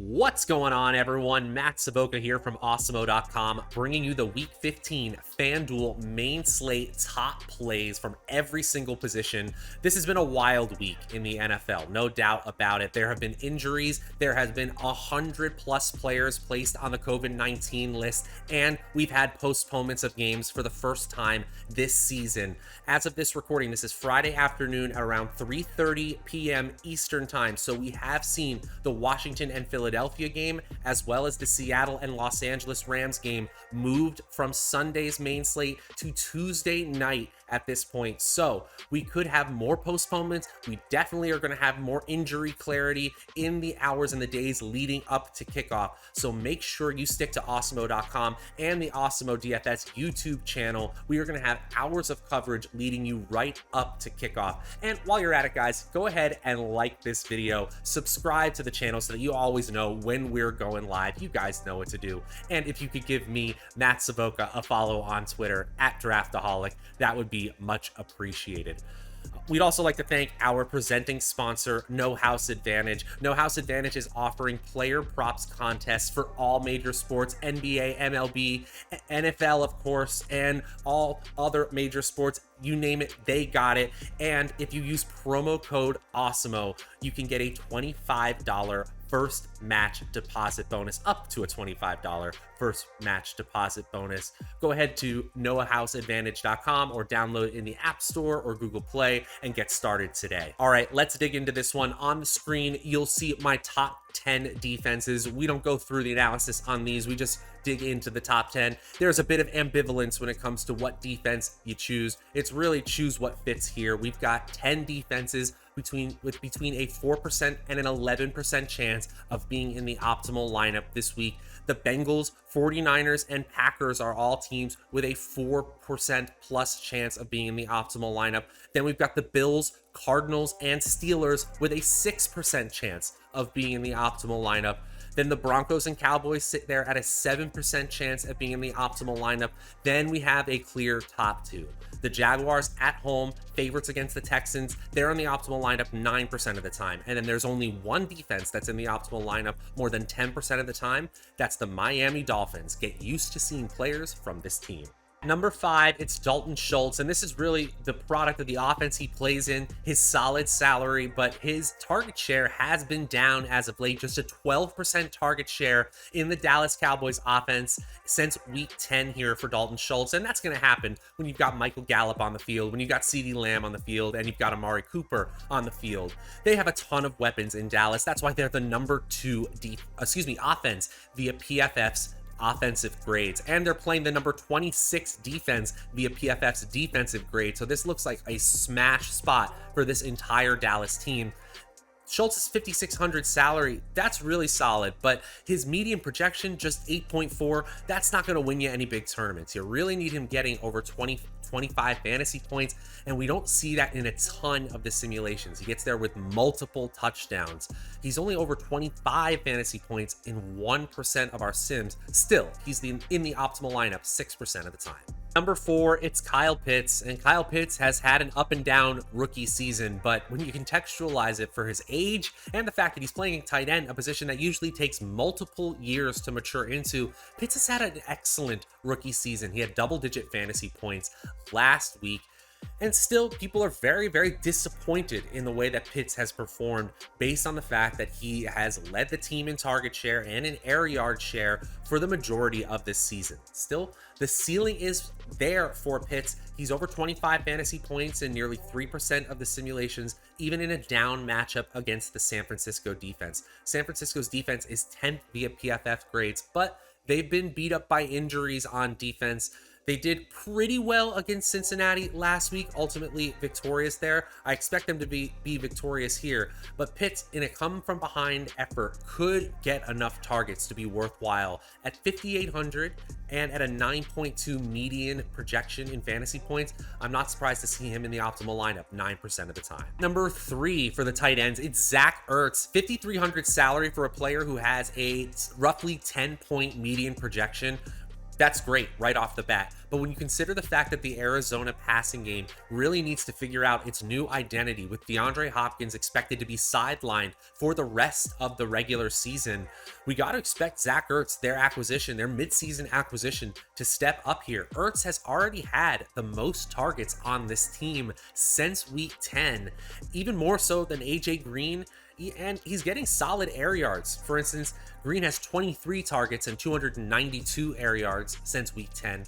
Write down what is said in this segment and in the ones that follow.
What's going on, everyone? Matt Savoca here from Awesemo.com, bringing you the Week 15 FanDuel main slate top plays from every single position. This has been a wild week in the NFL, no doubt about it. There have been injuries, there has been 100+ players placed on the COVID-19 list, and we've had postponements of games for the first time this season. As of this recording, this is Friday afternoon at around 3:30 p.m. Eastern Time, so we have seen the Washington and Philadelphia game, as well as the Seattle and Los Angeles Rams game, moved from Sunday's main slate to Tuesday night at this point. So we could have more postponements. We definitely are going to have more injury clarity in the hours and the days leading up to kickoff. So make sure you stick to Awesemo.com and the Awesemo DFS YouTube channel. We are going to have hours of coverage leading you right up to kickoff. And while you're at it, guys, go ahead and like this video, subscribe to the channel so that you always know when we're going live. You guys know what to do. And if you could give me, Matt Savoca, a follow on Twitter at Draftaholic, that would be much appreciated. We'd also like to thank our presenting sponsor, No House Advantage. No House Advantage is offering player props contests for all major sports, NBA, MLB, NFL, of course, and all other major sports. You name it, they got it. And if you use promo code Awesemo, you can get a $25 first match deposit bonus, up to a $25 first match deposit bonus. Go ahead to noahhouseadvantage.com or download it in the App Store or Google Play and get started today. All right, let's dig into this one. On the screen, you'll see my top 10 defenses. We don't go through the analysis on these. We just dig into the top 10. There's a bit of ambivalence when it comes to what defense you choose. It's really choose what fits here. We've got 10 defenses between a 4% and an 11% chance of being in the optimal lineup this week. The Bengals, 49ers, and Packers are all teams with a 4% plus chance of being in the optimal lineup. Then we've got the Bills, Cardinals, and Steelers with a 6% chance of being in the optimal lineup. Then the Broncos and Cowboys sit there at a 7% chance of being in the optimal lineup. Then we have a clear top two. The Jaguars at home, favorites against the Texans, they're in the optimal lineup 9% of the time. And then there's only one defense that's in the optimal lineup more than 10% of the time. That's the Miami Dolphins. Get used to seeing players from this team. Number 5, it's Dalton Schultz, and this is really the product of the offense he plays in, his solid salary, but his target share has been down as of late, just a 12% target share in the Dallas Cowboys offense since week 10 here for Dalton Schultz, and that's going to happen when you've got Michael Gallup on the field, when you've got CeeDee Lamb on the field, and you've got Amari Cooper on the field. They have a ton of weapons in Dallas. That's why they're the number 2 offense via PFF's offensive grades, and they're playing the number 26 defense via PFF's defensive grade. So this looks like a smash spot for this entire Dallas team. Schultz's 5,600 salary, that's really solid, but his median projection, just 8.4, that's not going to win you any big tournaments. You really need him getting over 25 fantasy points, and we don't see that in a ton of the simulations. He gets there with multiple touchdowns. He's only over 25 fantasy points in 1% of our sims. Still, he's in the optimal lineup 6% of the time. Number 4, it's Kyle Pitts, and Kyle Pitts has had an up and down rookie season, but when you contextualize it for his age and the fact that he's playing tight end, a position that usually takes multiple years to mature into, Pitts has had an excellent rookie season. He had double-digit fantasy points last week. And still, people are very, very disappointed in the way that Pitts has performed based on the fact that he has led the team in target share and in air yard share for the majority of this season. Still, the ceiling is there for Pitts. He's over 25 fantasy points in nearly 3% of the simulations, even in a down matchup against the San Francisco defense. San Francisco's defense is 10th via PFF grades, but they've been beat up by injuries on defense. They did pretty well against Cincinnati last week, ultimately victorious there. I expect them to be victorious here, but Pitts, in a come-from-behind effort, could get enough targets to be worthwhile. At 5,800 and at a 9.2 median projection in fantasy points, I'm not surprised to see him in the optimal lineup 9% of the time. Number 3 for the tight ends, it's Zach Ertz. 5,300 salary for a player who has a roughly 10-point median projection. That's great right off the bat. But when you consider the fact that the Arizona passing game really needs to figure out its new identity, with DeAndre Hopkins expected to be sidelined for the rest of the regular season, we got to expect Zach Ertz, their midseason acquisition, to step up here. Ertz has already had the most targets on this team since week 10, even more so than AJ Green. And he's getting solid air yards. For instance, Green has 23 targets and 292 air yards since week 10.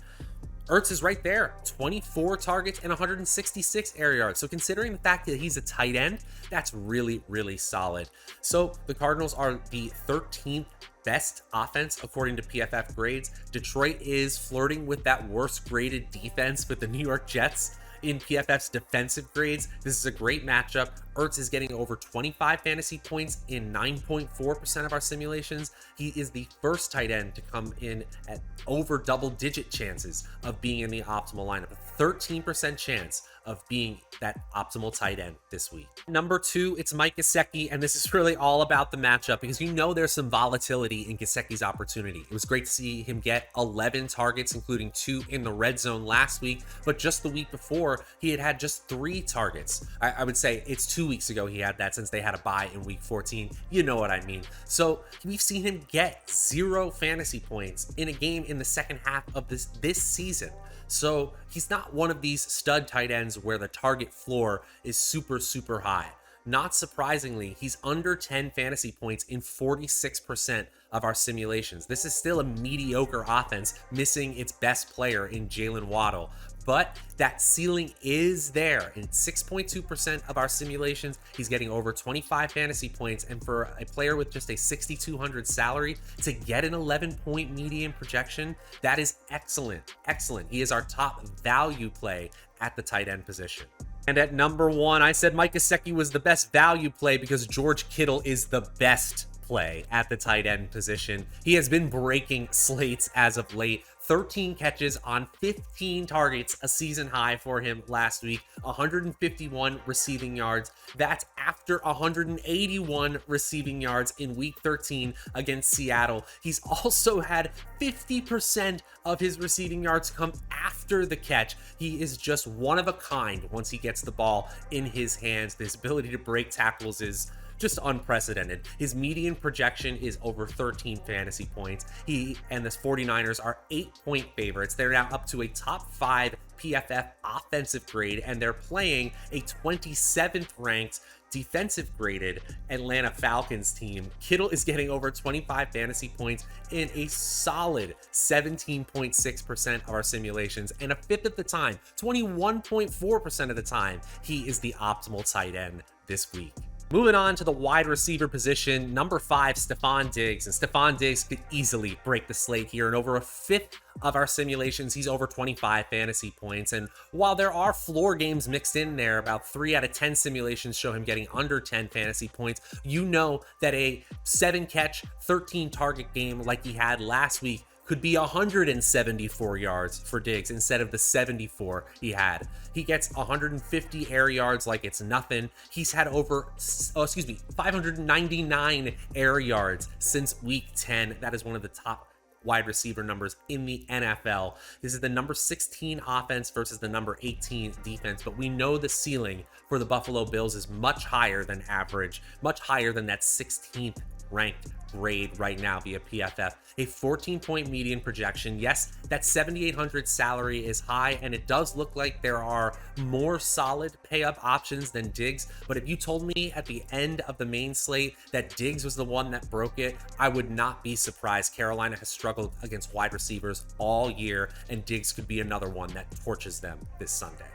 Ertz is right there, 24 targets and 166 air yards. So considering the fact that he's a tight end, that's really, really solid. So the Cardinals are the 13th best offense according to PFF grades. Detroit is flirting with that worst graded defense with the New York Jets in PFF's defensive grades. This is a great matchup. Ertz is getting over 25 fantasy points in 9.4% of our simulations. He is the first tight end to come in at over double-digit chances of being in the optimal lineup. A 13% chance of being that optimal tight end this week. Number 2, it's Mike Gesicki, and this is really all about the matchup because you know there's some volatility in Gesicki's opportunity. It was great to see him get 11 targets, including 2 in the red zone last week, but just the week before, he had just 3 targets. I would say it's 2 weeks ago he had that, since they had a bye in week 14. You know what I mean. So we've seen him get 0 fantasy points in a game in the second half of this season. So he's not one of these stud tight ends where the target floor is super, super high. Not surprisingly, he's under 10 fantasy points in 46% of our simulations. This is still a mediocre offense, missing its best player in Jalen Waddle. But that ceiling is there. In 6.2% of our simulations, he's getting over 25 fantasy points. And for a player with just a 6,200 salary to get an 11-point median projection, that is excellent. Excellent. He is our top value play at the tight end position. And at number 1, I said Mike Gesicki was the best value play because George Kittle is the best play at the tight end position. He has been breaking slates as of late. 13 catches on 15 targets, a season high for him last week, 151 receiving yards. That's after 181 receiving yards in week 13 against Seattle. He's also had 50% of his receiving yards come after the catch. He is just one of a kind once he gets the ball in his hands. His ability to break tackles is just unprecedented. His median projection is over 13 fantasy points. He and the 49ers are 8-point favorites. They're now up to a top 5 PFF offensive grade, and they're playing a 27th ranked defensive graded Atlanta Falcons team. Kittle is getting over 25 fantasy points in a solid 17.6% of our simulations, and a fifth of the time, 21.4% of the time, he is the optimal tight end this week. Moving on to the wide receiver position, number 5, Stefon Diggs. And Stefon Diggs could easily break the slate here. In over a fifth of our simulations, he's over 25 fantasy points. And while there are floor games mixed in there, about 3 out of 10 simulations show him getting under 10 fantasy points. You know that a 7-catch, 13-target game like he had last week could be 174 yards for Diggs instead of the 74 he had. He gets 150 air yards like it's nothing. He's had over, 599 air yards since week 10. That is one of the top wide receiver numbers in the NFL. This is the number 16 offense versus the number 18 defense, but we know the ceiling for the Buffalo Bills is much higher than average, much higher than that 16th ranked grade right now via PFF. A 14-point median projection. Yes, that 7,800 salary is high, and it does look like there are more solid pay-up options than Diggs, but if you told me at the end of the main slate that Diggs was the one that broke it, I would not be surprised. Carolina has struggled against wide receivers all year, and Diggs could be another one that torches them this Sunday.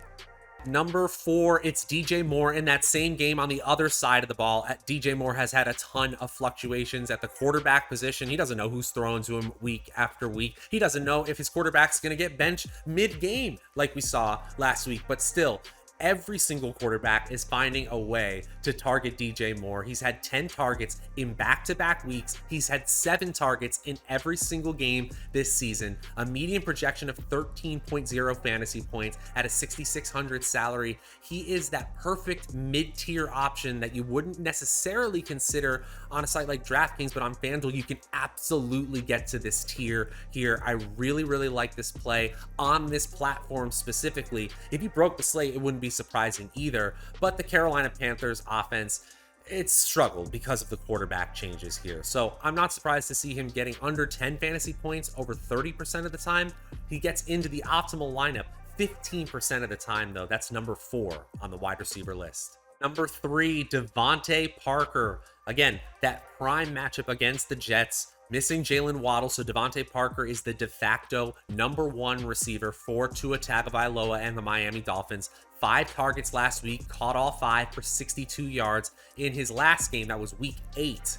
Number 4, it's DJ Moore in that same game on the other side of the ball. DJ Moore has had a ton of fluctuations at the quarterback position. He doesn't know who's throwing to him week after week. He doesn't know if his quarterback's going to get benched mid-game like we saw last week, but still, Every single quarterback is finding a way to target DJ Moore. He's had 10 targets in back-to-back weeks. He's had 7 targets in every single game this season, a median projection of 13.0 fantasy points at a 6,600 salary. He is that perfect mid-tier option that you wouldn't necessarily consider on a site like DraftKings, but on FanDuel, you can absolutely get to this tier here. I really, really like this play on this platform specifically. If you broke the slate, it wouldn't be surprising either, but the Carolina Panthers offense, it's struggled because of the quarterback changes here. So I'm not surprised to see him getting under 10 fantasy points over 30% of the time. He gets into the optimal lineup 15% of the time, though. That's number 4 on the wide receiver list. Number 3, Devante Parker. Again, that prime matchup against the Jets. Missing Jalen Waddle, so Devante Parker is the de facto number 1 receiver for Tua Tagovailoa and the Miami Dolphins. 5 targets last week, caught all 5 for 62 yards. In his last game, that was week 8,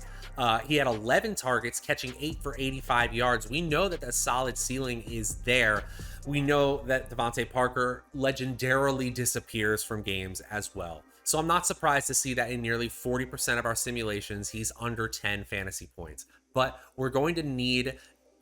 he had 11 targets, catching 8 for 85 yards. We know that the solid ceiling is there. We know that Devante Parker legendarily disappears from games as well. So I'm not surprised to see that in nearly 40% of our simulations, he's under 10 fantasy points. But we're going to need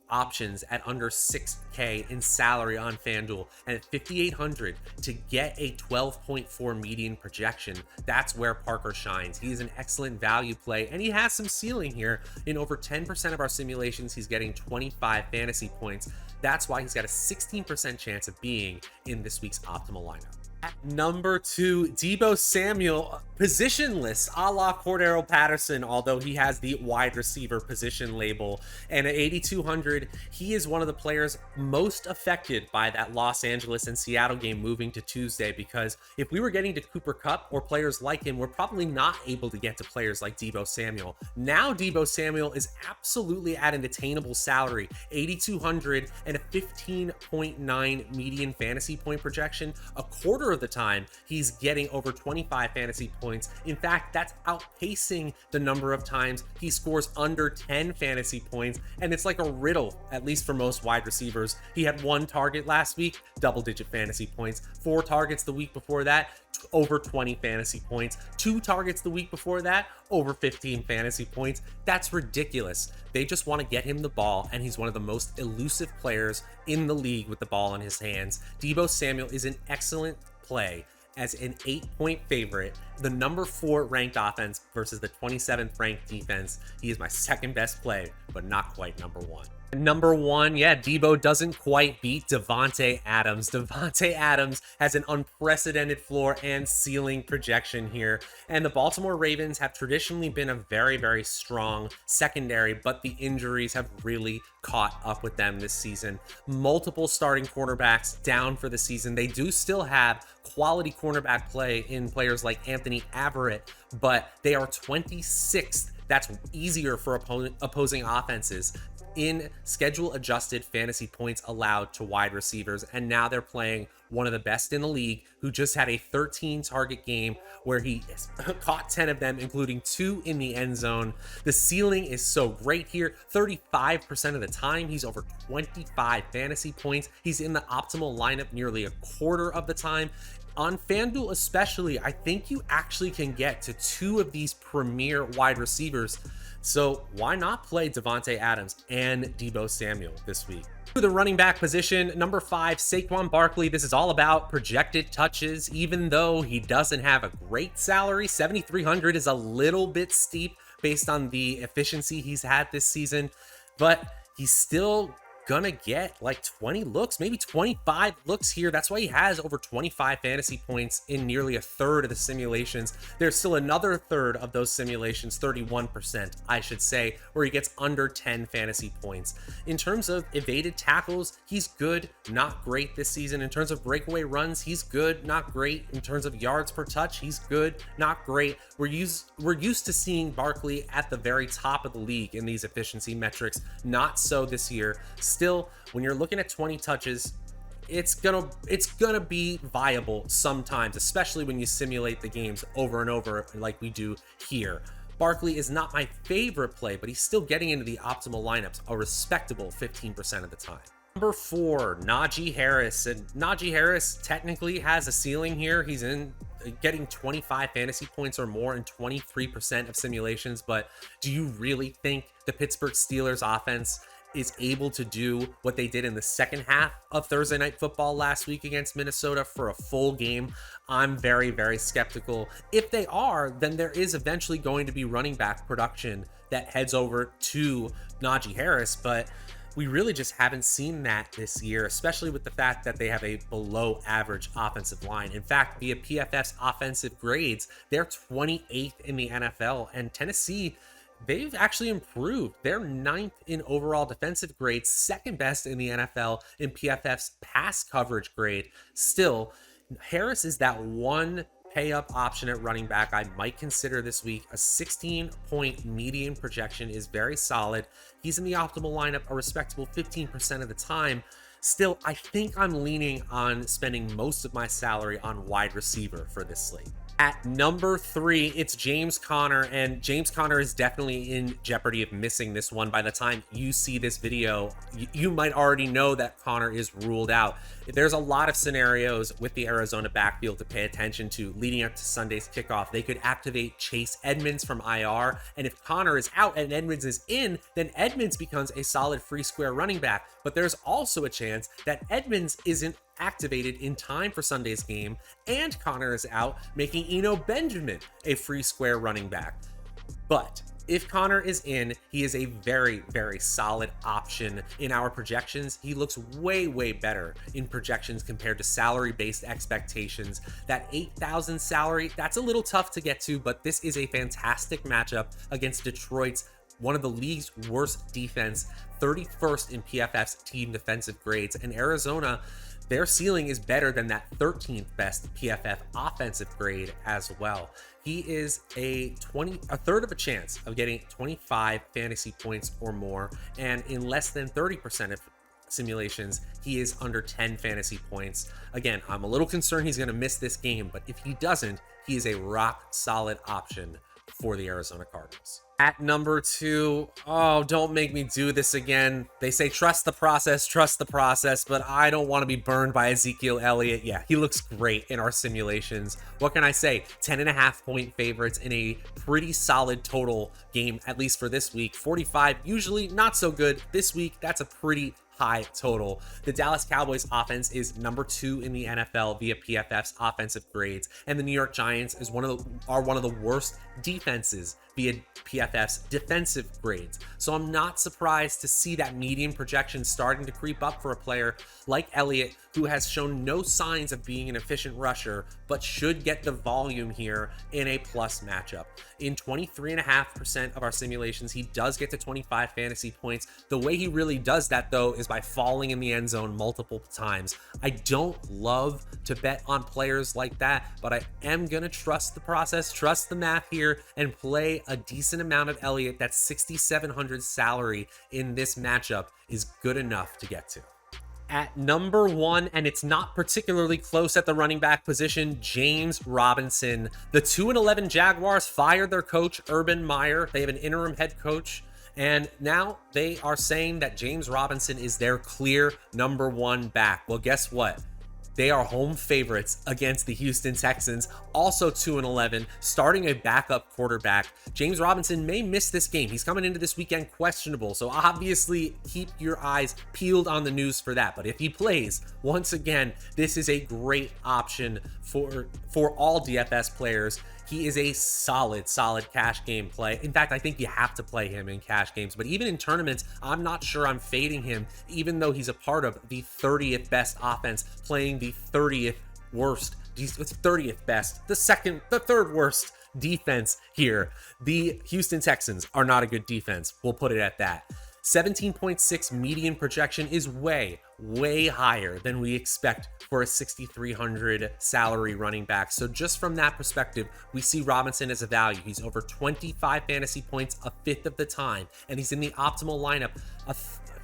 options at under 6K in salary on FanDuel, and at 5,800 to get a 12.4 median projection. That's where Parker shines. He's an excellent value play, and he has some ceiling here. In over 10% of our simulations, he's getting 25 fantasy points. That's why he's got a 16% chance of being in this week's optimal lineup. At number 2, Deebo Samuel, positionless a la Cordero Patterson, although he has the wide receiver position label. And at 8,200, he is one of the players most affected by that Los Angeles and Seattle game moving to Tuesday, because if we were getting to Cooper Kupp or players like him, we're probably not able to get to players like Deebo Samuel. Now Deebo Samuel is absolutely at an attainable salary, 8,200 and a 15.9 median fantasy point projection. A quarter of the time, he's getting over 25 fantasy points. In fact, that's outpacing the number of times he scores under 10 fantasy points, and it's like a riddle, at least for most wide receivers. He had 1 target last week, double-digit fantasy points. 4 targets the week before that, over 20 fantasy points. 2 targets the week before that, over 15 fantasy points. That's ridiculous. They just want to get him the ball, and he's one of the most elusive players in the league with the ball in his hands. Deebo Samuel is an excellent play as an 8-point favorite, the number 4 ranked offense versus the 27th ranked defense. He is my second best play, but not quite number 1. Number 1, yeah, Deebo doesn't quite beat Davante Adams. Davante Adams has an unprecedented floor and ceiling projection here, and the Baltimore Ravens have traditionally been a very, very strong secondary, but the injuries have really caught up with them this season. Multiple starting cornerbacks down for the season. They do still have quality cornerback play in players like Anthony Averett, but they are 26th. That's easier for opposing offenses in schedule adjusted fantasy points allowed to wide receivers. And now they're playing one of the best in the league, who just had a 13 target game where he caught 10 of them, including 2 in the end zone. The ceiling is so great here. 35% of the time, he's over 25 fantasy points. He's in the optimal lineup nearly a quarter of the time. On FanDuel especially, I think you actually can get to 2 of these premier wide receivers. So why not play Davante Adams and Deebo Samuel this week? To the running back position, number 5, Saquon Barkley. This is all about projected touches. Even though he doesn't have a great salary, 7,300 is a little bit steep based on the efficiency he's had this season, but he's still gonna get like 20 looks, maybe 25 looks here. That's why he has over 25 fantasy points in nearly a third of the simulations. There's still another third of those simulations, 31%, I should say, where he gets under 10 fantasy points. In terms of evaded tackles, he's good, not great this season. In terms of breakaway runs, he's good, not great. In terms of yards per touch, he's good, not great. We're used to seeing Barkley at the very top of the league in these efficiency metrics. Not so this year. Still, when you're looking at 20 touches, it's gonna be viable sometimes, especially when you simulate the games over and over like we do here. Barkley is not my favorite play, but he's still getting into the optimal lineups a respectable 15% of the time. Number 4, Najee Harris. And Najee Harris technically has a ceiling here. He's in getting 25 fantasy points or more in 23% of simulations. But do you really think the Pittsburgh Steelers offense is able to do what they did in the second half of Thursday Night Football last week against Minnesota for a full game? I'm very, very skeptical. If they are, then there is eventually going to be running back production that heads over to Najee Harris, but we really just haven't seen that this year, especially with the fact that they have a below average offensive line. In fact, via PFF's offensive grades, they're 28th in the NFL, and Tennessee, they've actually improved. They're 9th in overall defensive grades, second best in the NFL in PFF's pass coverage grade. Still, Harris is that one pay up option at running back I might consider this week. A 16-point median projection is very solid. He's in the optimal lineup a respectable 15% of the time. Still, I think I'm leaning on spending most of my salary on wide receiver for this slate. At number 3, it's James Conner, and James Conner is definitely in jeopardy of missing this one. By the time you see this video, you might already know that Conner is ruled out. There's a lot of scenarios with the Arizona backfield to pay attention to leading up to Sunday's kickoff. They could activate Chase Edmonds from IR, and if Conner is out and Edmonds is in, then Edmonds becomes a solid free square running back. But there's also a chance that Edmonds isn't activated in time for Sunday's game and Conner is out, making Eno Benjamin a free square running back. But if Conner is in, he is a very, very solid option in our projections. He looks way, way better in projections compared to salary-based expectations. That 8,000 salary, that's a little tough to get to, but this is a fantastic matchup against Detroit's one of the league's worst defense, 31st in PFF's team defensive grades, and Arizona, their ceiling is better than that 13th best PFF offensive grade as well. He is a third of a chance of getting 25 fantasy points or more, and in less than 30% of simulations, he is under 10 fantasy points. Again, I'm a little concerned he's going to miss this game, but if he doesn't, he is a rock solid option for the Arizona Cardinals. At number 2, oh, don't make me do this again. They say trust the process, but I don't want to be burned by Ezekiel Elliott. Yeah, he looks great in our simulations. What can I say? 10.5-point favorites in a pretty solid total game, at least for this week. 45, usually not so good. This week, that's a pretty high total. The Dallas Cowboys offense is number 2 in the NFL via PFF's offensive grades, and the New York Giants is one of the worst defenses via PFF's defensive grades. So I'm not surprised to see that median projection starting to creep up for a player like Elliott, who has shown no signs of being an efficient rusher, but should get the volume here in a plus matchup. In 23.5% of our simulations, he does get to 25 fantasy points. The way he really does that, though, is by falling in the end zone multiple times. I don't love to bet on players like that, but I am going to trust the process, trust the math here, and play a decent amount of Elliott. That 6,700 salary in this matchup is good enough to get to. At number 1, and it's not particularly close at the running back position, James Robinson. The 2-11 Jaguars fired their coach, Urban Meyer. They have an interim head coach, and now they are saying that James Robinson is their clear number 1 back. Well, guess what? They are home favorites against the Houston Texans, also 2-11, starting a backup quarterback. James Robinson may miss this game. He's coming into this weekend questionable, so obviously keep your eyes peeled on the news for that. But if he plays, once again, this is a great option for all DFS players. He is a solid cash game play. In fact, I think you have to play him in cash games, but even in tournaments, I'm not sure I'm fading him, even though he's a part of the 30th best offense, playing the 30th worst, it's 30th best, the third worst defense here. The Houston Texans are not a good defense. We'll put it at that. 17.6 median projection is way higher than we expect for a 6,300 salary running back. So just from that perspective, we see Robinson as a value. He's over 25 fantasy points a fifth of the time, and he's in the optimal lineup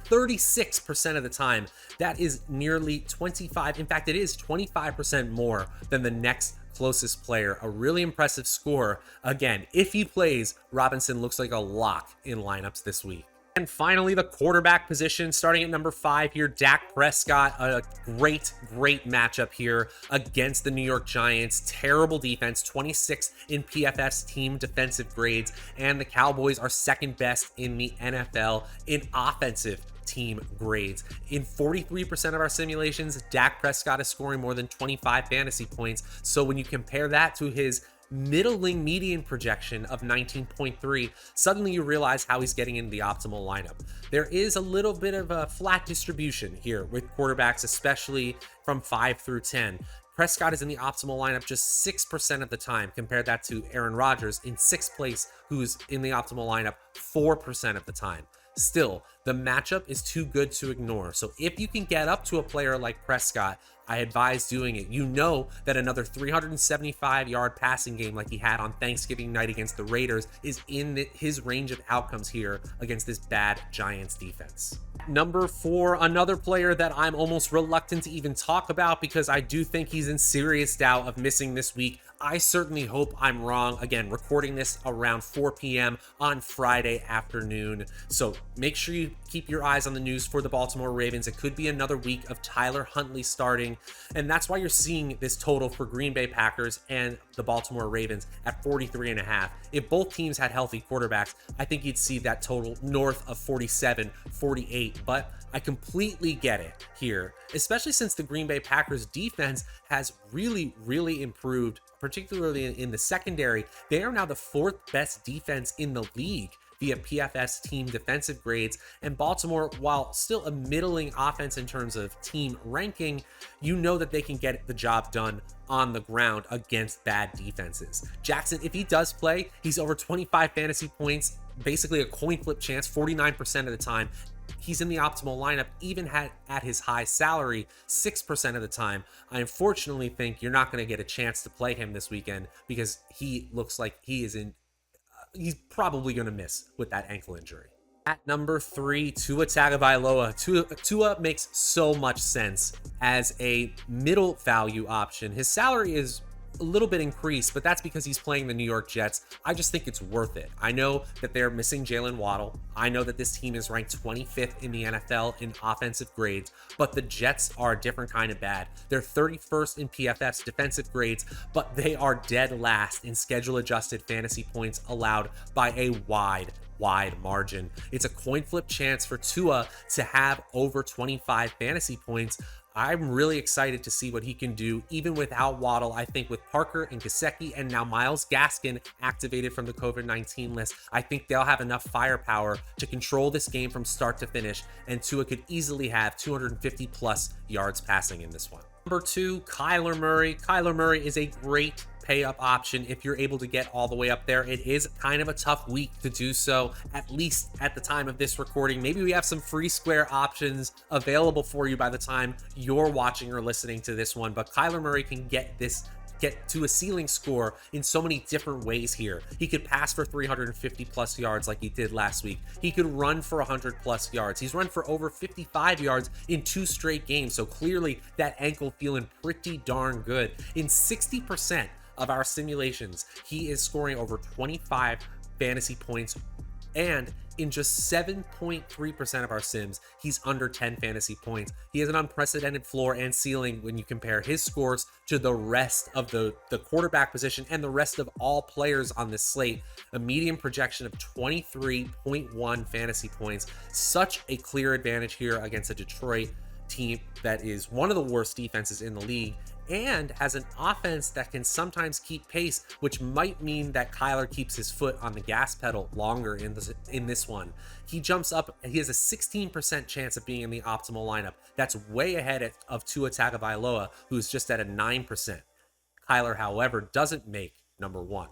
36% of the time. That is nearly 25. In fact, it is 25% more than the next closest player. A really impressive score. Again, if he plays, Robinson looks like a lock in lineups this week. And finally, the quarterback position, starting at number 5 here, Dak Prescott. A great matchup here against the New York Giants. Terrible defense, 26th in PFF's team defensive grades, and the Cowboys are second best in the NFL in offensive team grades. In 43% of our simulations, Dak Prescott is scoring more than 25 fantasy points. So when you compare that to his middling median projection of 19.3, suddenly you realize how he's getting into the optimal lineup. There is a little bit of a flat distribution here with quarterbacks, especially from 5 through 10. Prescott is in the optimal lineup just 6% of the time. Compare that to Aaron Rodgers in 6th place, who's in the optimal lineup 4% of the time. Still, the matchup is too good to ignore. So if you can get up to a player like Prescott, I advise doing it. You know that another 375-yard passing game like he had on Thanksgiving night against the Raiders is in his range of outcomes here against this bad Giants defense. Number 4, another player that I'm almost reluctant to even talk about because I do think he's in serious doubt of missing this week. I certainly hope I'm wrong. Again, recording this around 4 p.m. on Friday afternoon. So make sure you keep your eyes on the news for the Baltimore Ravens. It could be another week of Tyler Huntley starting. And that's why you're seeing this total for Green Bay Packers and the Baltimore Ravens at 43.5. If both teams had healthy quarterbacks, I think you'd see that total north of 47, 48. But I completely get it here, especially since the Green Bay Packers defense has really improved, particularly in the secondary. They are now the 4th best defense in the league via PFF's team defensive grades. And Baltimore, while still a middling offense in terms of team ranking, you know that they can get the job done on the ground against bad defenses. Jackson, if he does play, he's over 25 fantasy points, basically a coin flip chance 49% of the time. He's in the optimal lineup, even at his high salary, 6% of the time. I unfortunately think you're not going to get a chance to play him this weekend because he looks like he's probably going to miss with that ankle injury. At number 3, Tua Tagovailoa. Tua makes so much sense as a middle value option. His salary is a little bit increased, but that's because he's playing the New York Jets. I just think it's worth it. I know that they're missing Jalen Waddle. I know that this team is ranked 25th in the NFL in offensive grades, but the Jets are a different kind of bad. They're 31st in PFF's defensive grades, but they are dead last in schedule adjusted fantasy points allowed by a wide margin. It's a coin flip chance for Tua to have over 25 fantasy points. I'm really excited to see what he can do, even without Waddle. I think with Parker and Gesicki and now Myles Gaskin activated from the COVID-19 list, I think they'll have enough firepower to control this game from start to finish, and Tua could easily have 250 plus yards passing in this one. Number 2, Kyler Murray. Kyler Murray is a great pay up option if you're able to get all the way up there. It is kind of a tough week to do so, at least at the time of this recording. Maybe we have some free square options available for you by the time you're watching or listening to this one, but Kyler Murray can get to a ceiling score in so many different ways here. He could pass for 350 plus yards like he did last week. He could run for 100 plus yards. He's run for over 55 yards in 2 straight games. So clearly that ankle feeling pretty darn good. In 60% of our simulations, he is scoring over 25 fantasy points, and in just 7.3% of our sims, he's under 10 fantasy points. He has an unprecedented floor and ceiling when you compare his scores to the rest of the quarterback position and the rest of all players on this slate. A median projection of 23.1 fantasy points. Such a clear advantage here against a Detroit team that is one of the worst defenses in the league and has an offense that can sometimes keep pace, which might mean that Kyler keeps his foot on the gas pedal longer in this one. He jumps up, he has a 16% chance of being in the optimal lineup. That's way ahead of Tua Tagovailoa, who's just at a 9%. Kyler, however, doesn't make number 1.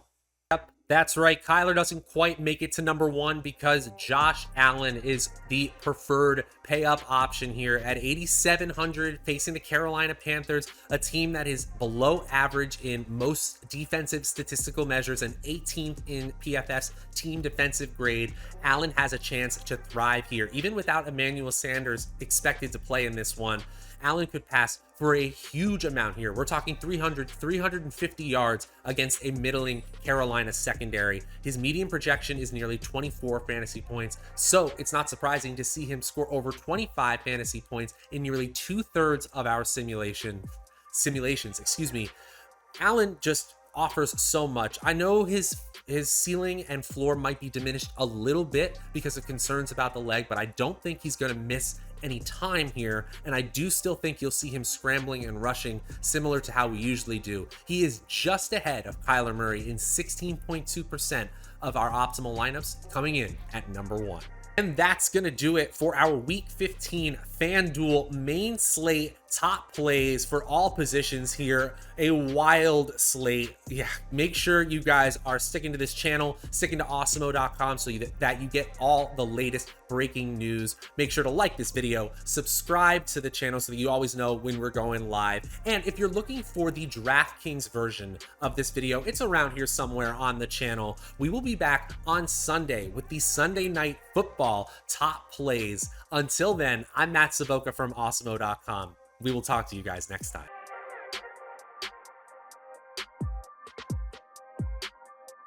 Yep, that's right. Kyler doesn't quite make it to number 1 because Josh Allen is the preferred pay-up option here at 8,700 facing the Carolina Panthers, a team that is below average in most defensive statistical measures and 18th in PFF's team defensive grade. Allen has a chance to thrive here, even without Emmanuel Sanders expected to play in this one. Allen could pass for a huge amount here. We're talking 300, 350 yards against a middling Carolina secondary. His median projection is nearly 24 fantasy points, so it's not surprising to see him score over 25 fantasy points in nearly 2/3 of our simulations. Allen just offers so much. I know his ceiling and floor might be diminished a little bit because of concerns about the leg, but I don't think he's going to miss any time here, and I do still think you'll see him scrambling and rushing similar to how we usually do. He is just ahead of Kyler Murray in 16.2% of our optimal lineups, coming in at number 1. And that's going to do it for our Week 15 FanDuel main slate top plays for all positions here. A wild slate. Yeah, make sure you guys are sticking to this channel, sticking to Awesemo.com so that you get all the latest breaking news. Make sure to like this video, subscribe to the channel so that you always know when we're going live. And if you're looking for the DraftKings version of this video, it's around here somewhere on the channel. We will be back on Sunday with the Sunday Night Football top plays. Until then, I'm Matt Savoca from Awesemo.com. We will talk to you guys next time.